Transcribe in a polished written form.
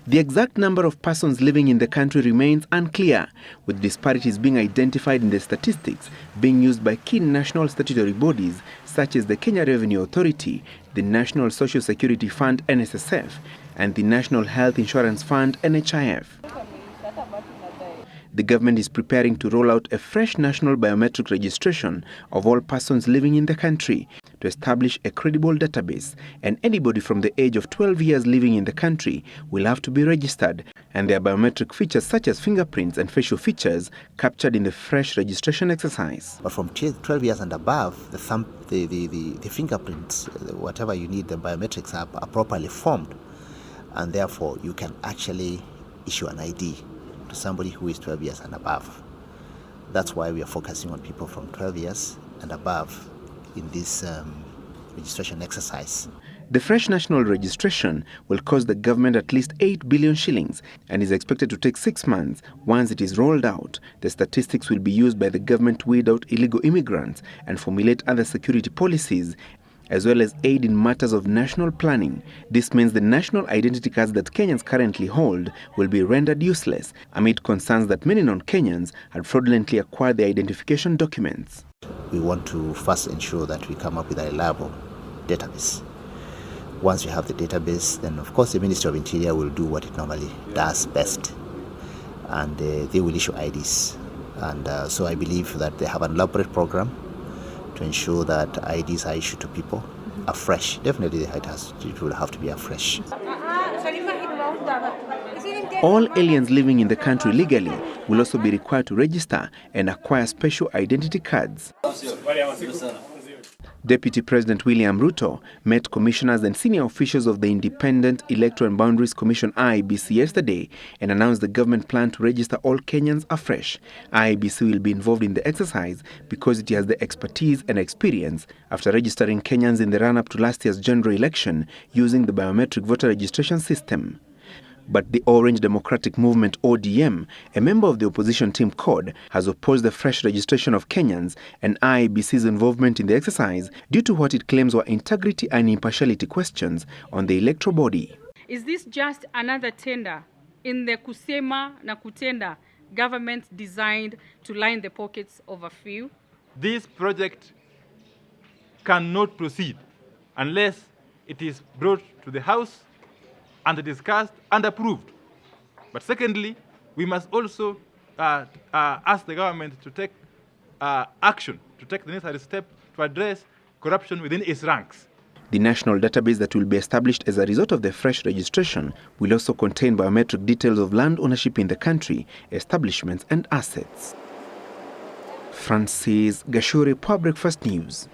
The exact number of persons living in the country remains unclear, with disparities being identified in the statistics being used by key national statutory bodies such as the Kenya Revenue Authority, the National Social Security Fund (NSSF), and the National Health Insurance Fund (NHIF). The government is preparing to roll out a fresh national biometric registration of all persons living in the country to establish a credible database, and anybody from the age of 12 years living in the country will have to be registered, and their biometric features such as fingerprints and facial features captured in the fresh registration exercise. But from 12 years and above, the fingerprints, whatever you need, the biometrics are properly formed, and therefore you can actually issue an ID to somebody who is 12 years and above. That's why we are focusing on people from 12 years and above in this registration exercise. The fresh national registration will cost the government at least 8 billion shillings and is expected to take 6 months. Once it is rolled out, the statistics will be used by the government to weed out illegal immigrants and formulate other security policies, as well as aid in matters of national planning. This means the national identity cards that Kenyans currently hold will be rendered useless, amid concerns that many non-Kenyans had fraudulently acquired their identification documents. We want to first ensure that we come up with a reliable database. Once we have the database, then of course the Ministry of Interior will do what it normally does best, and they will issue IDs. And so I believe that they have an elaborate program to ensure that IDs are issued to people afresh. Definitely it will have to be afresh. All aliens living in the country legally will also be required to register and acquire special identity cards. Deputy President William Ruto met commissioners and senior officials of the Independent Electoral and Boundaries Commission (IEBC) yesterday and announced the government plan to register all Kenyans afresh. IEBC will be involved in the exercise because it has the expertise and experience after registering Kenyans in the run-up to last year's general election using the biometric voter registration system. But the Orange Democratic Movement (ODM), a member of the opposition team CORD, has opposed the fresh registration of Kenyans and IEBC's involvement in the exercise due to what it claims were integrity and impartiality questions on the electoral body. Is this just another tender in the kusema na kutenda government designed to line the pockets of a few? This project cannot proceed unless it is brought to the House and discussed and approved. But secondly, we must also ask the government to take action, to take the necessary step to address corruption within its ranks. The national database that will be established as a result of the fresh registration will also contain biometric details of land ownership in the country, establishments and assets. Francis Gachuri, Public First News.